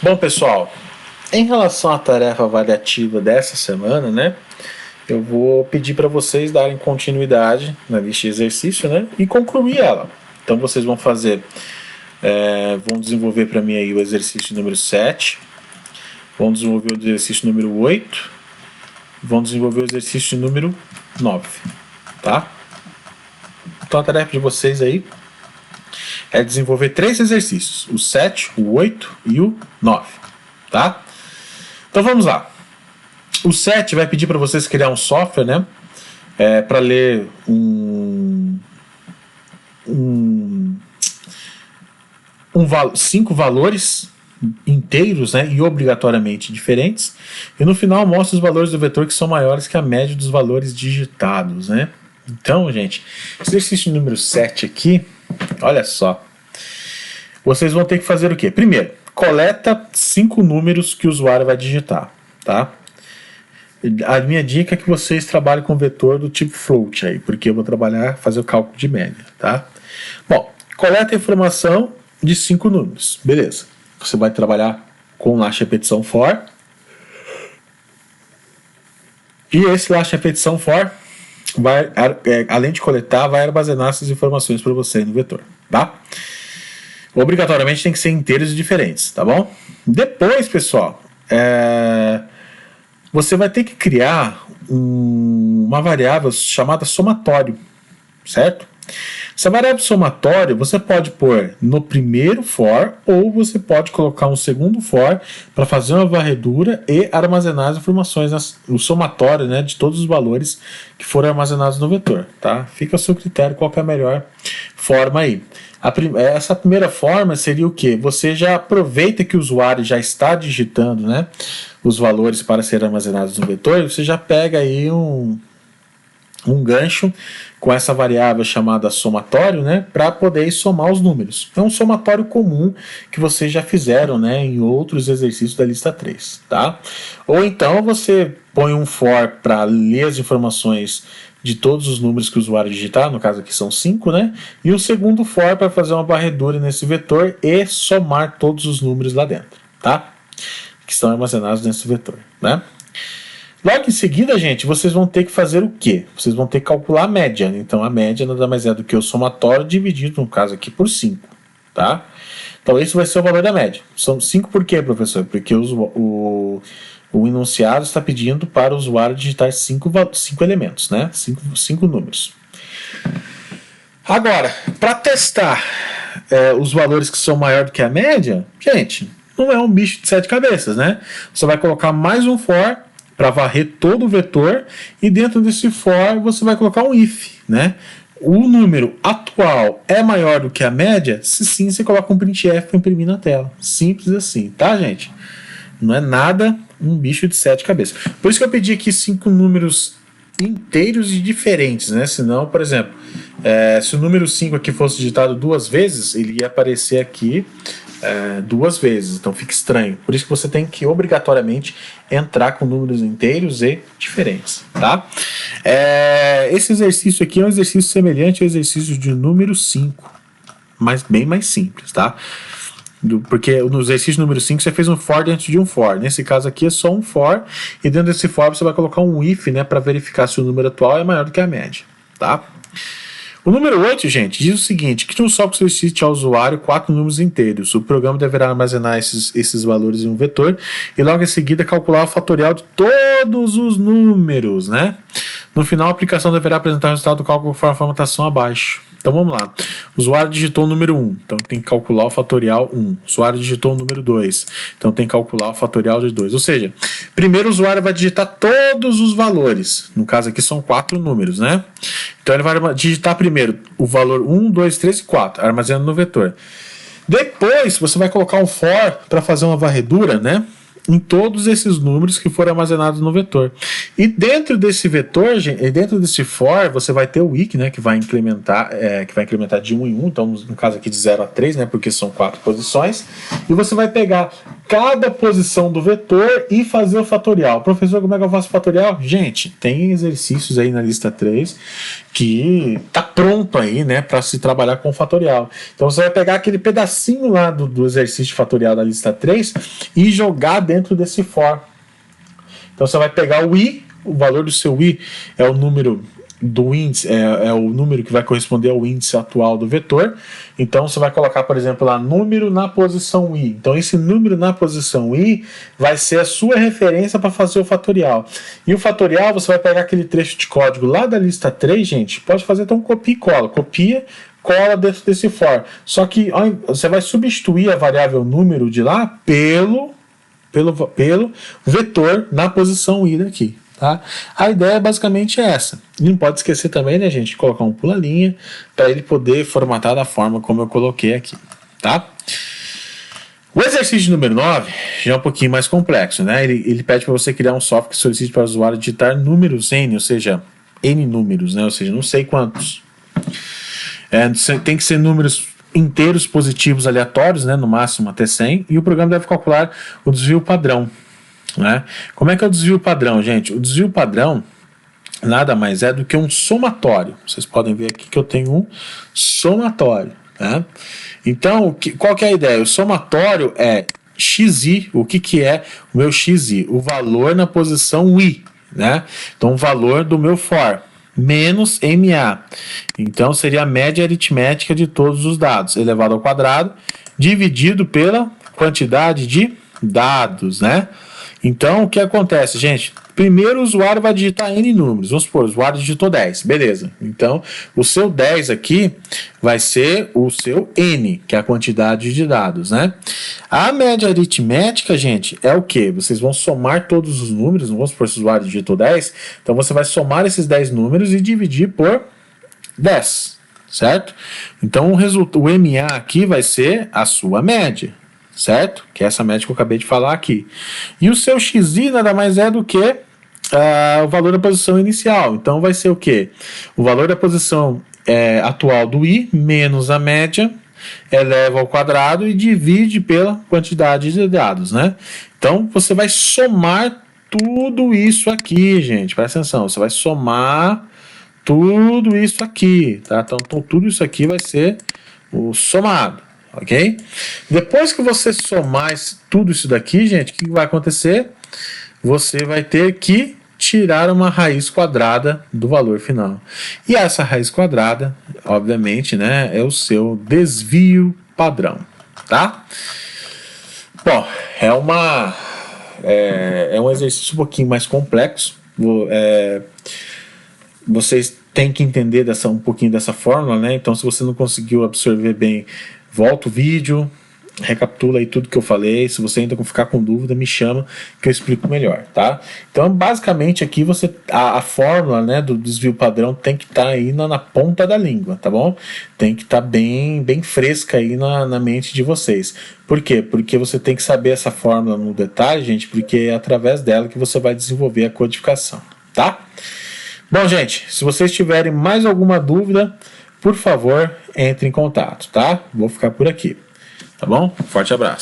Bom, pessoal, em relação à tarefa avaliativa dessa semana, né, eu vou pedir para vocês darem continuidade na lista de exercício, né, e concluir ela. Então vocês vão fazer, vão desenvolver para mim aí o exercício número 7, vão desenvolver o exercício número 8, vão desenvolver o exercício número 9, tá? Então a tarefa de vocês aí é desenvolver 3 exercícios, o 7, o 8 e o 9, tá? Então vamos lá. O 7 vai pedir para vocês criar um software, né? Para ler 5 valores inteiros, né, e obrigatoriamente diferentes, e no final mostra os valores do vetor que são maiores que a média dos valores digitados, né? Então, gente, exercício número 7 aqui, olha só. Vocês vão ter que fazer o quê? Primeiro, coleta 5 números que o usuário vai digitar, tá? A minha dica é que vocês trabalhem com vetor do tipo float aí, porque eu vou fazer o cálculo de média, tá? Bom, coleta a informação de 5 números, beleza. Você vai trabalhar com last repetição for. E esse last repetição for vai, além de coletar, vai armazenar essas informações para você no vetor, tá? Obrigatoriamente tem que ser inteiros e diferentes, tá bom? Depois, pessoal, você vai ter que criar uma variável chamada somatório, certo? Essa variável somatório você pode pôr no primeiro for, ou você pode colocar um segundo for para fazer uma varredura e armazenar as informações, o somatório, né, de todos os valores que foram armazenados no vetor, tá? Fica a seu critério qual que é a melhor forma aí. Essa primeira forma seria o que? Você já aproveita que o usuário já está digitando, né, os valores para serem armazenados no vetor, você já pega aí um gancho com essa variável chamada somatório, né, para poder somar os números. É um somatório comum que vocês já fizeram, né, em outros exercícios da lista 3, tá? Ou então você põe um for para ler as informações de todos os números que o usuário digitar, no caso aqui são 5, né? E o segundo for para fazer uma varredura nesse vetor e somar todos os números lá dentro, tá? Que estão armazenados nesse vetor, né? Logo em seguida, gente, vocês vão ter que fazer o quê? Vocês vão ter que calcular a média. Então, a média nada mais é do que o somatório dividido, no caso aqui, por 5, tá? Então, esse vai ser o valor da média. São 5 por quê, professor? Porque o enunciado está pedindo para o usuário digitar 5 elementos, né? 5 números. Agora, para testar os valores que são maiores do que a média, gente, não é um bicho de 7 cabeças, né? Você vai colocar mais um for para varrer todo o vetor, e dentro desse for você vai colocar um if, né? O número atual é maior do que a média? Se sim, você coloca um printf para imprimir na tela. Simples assim, tá, gente? Não é nada um bicho de 7 cabeças. Por isso que eu pedi aqui 5 números inteiros e diferentes, né? Senão, por exemplo, se o número 5 aqui fosse digitado 2 vezes, ele ia aparecer aqui 2 vezes, então fica estranho. Por isso que você tem que obrigatoriamente entrar com números inteiros e diferentes, tá? Esse exercício aqui é um exercício semelhante ao exercício de número 5, mas bem mais simples, tá? Porque no exercício número 5 você fez um for dentro de um for. Nesse caso aqui é só um for, e dentro desse for você vai colocar um if, né, para verificar se o número atual é maior do que a média, tá? O número 8, gente, diz o seguinte: que um software solicite ao usuário 4 números inteiros. O programa deverá armazenar esses valores em um vetor e logo em seguida calcular o fatorial de todos os números, né? No final, a aplicação deverá apresentar o resultado do cálculo conforme a formatação abaixo. Então vamos lá. O usuário digitou o número 1, então tem que calcular o fatorial 1. O usuário digitou o número 2, então tem que calcular o fatorial de 2. Ou seja, primeiro o usuário vai digitar todos os valores. No caso aqui são 4 números, né? Então ele vai digitar primeiro o valor 1, 2, 3 e 4, armazenando no vetor. Depois você vai colocar um for para fazer uma varredura, né, em todos esses números que foram armazenados no vetor. E dentro desse vetor, dentro desse for, você vai ter o wiki, né, que vai incrementar de 1 em 1, então no caso aqui de 0 a 3, né, porque são 4 posições, e você vai pegar cada posição do vetor e fazer o fatorial. Professor, como é que eu faço o fatorial? Gente, tem exercícios aí na lista 3 que tá pronto aí, né, para se trabalhar com o fatorial. Então você vai pegar aquele pedacinho lá do exercício de fatorial da lista 3 e jogar dentro desse for. Então você vai pegar o i, o valor do seu i é o número do índice, é o número que vai corresponder ao índice atual do vetor. Então você vai colocar, por exemplo, lá número na posição i. Então esse número na posição i vai ser a sua referência para fazer o fatorial. E o fatorial você vai pegar aquele trecho de código lá da lista 3, gente, pode fazer então copia e cola. Cola dentro desse for. Só que você vai substituir a variável número de lá pelo vetor na posição i daqui. Tá? A ideia é basicamente essa. Não pode esquecer também, né, gente, de colocar um pula-linha para ele poder formatar da forma como eu coloquei aqui. Tá? O exercício número 9 já é um pouquinho mais complexo. Né? Ele pede para você criar um software que solicite para o usuário digitar números n, ou seja, n números, né? Ou seja, não sei quantos. Tem que ser números inteiros positivos aleatórios, né? No máximo até 100, e o programa deve calcular o desvio padrão. Né? Como é que é o desvio padrão, gente? O desvio padrão nada mais é do que um somatório. Vocês podem ver aqui que eu tenho um somatório. Né? Então, qual que é a ideia? O somatório é xi. O que é o meu xi? O valor na posição i. Né? Então, o valor do meu for menos ma. Então, seria a média aritmética de todos os dados elevado ao quadrado dividido pela quantidade de dados, né? Então, o que acontece, gente? Primeiro o usuário vai digitar n números. Vamos supor, o usuário digitou 10. Beleza. Então, o seu 10 aqui vai ser o seu n, que é a quantidade de dados, né? A média aritmética, gente, é o quê? Vocês vão somar todos os números. Vamos supor, se o usuário digitou 10. Então, você vai somar esses 10 números e dividir por 10, certo? Então, o MA aqui vai ser a sua média. Certo? Que é essa média que eu acabei de falar aqui. E o seu xi nada mais é do que o valor da posição inicial. Então vai ser o quê? O valor da posição atual do i menos a média eleva ao quadrado e divide pela quantidade de dados, né? Então você vai somar tudo isso aqui, gente. Presta atenção. Você vai somar tudo isso aqui, tá? Então tudo isso aqui vai ser o somado. Ok? Depois que você somar tudo isso daqui, gente, o que vai acontecer? Você vai ter que tirar uma raiz quadrada do valor final. E essa raiz quadrada, obviamente, né, é o seu desvio padrão, tá? Bom, é um exercício um pouquinho mais complexo. Vocês têm que entender um pouquinho dessa fórmula, né? Então, se você não conseguiu absorver bem, volta o vídeo, recapitula aí tudo que eu falei. Se você ainda ficar com dúvida, me chama que eu explico melhor, tá? Então, basicamente aqui a fórmula, né, do desvio padrão tem que estar aí na ponta da língua, tá bom? Tem que estar bem fresca aí na mente de vocês. Por quê? Porque você tem que saber essa fórmula no detalhe, gente, porque é através dela que você vai desenvolver a codificação, tá? Bom, gente, se vocês tiverem mais alguma dúvida, por favor, entre em contato, tá? Vou ficar por aqui, tá bom? Forte abraço.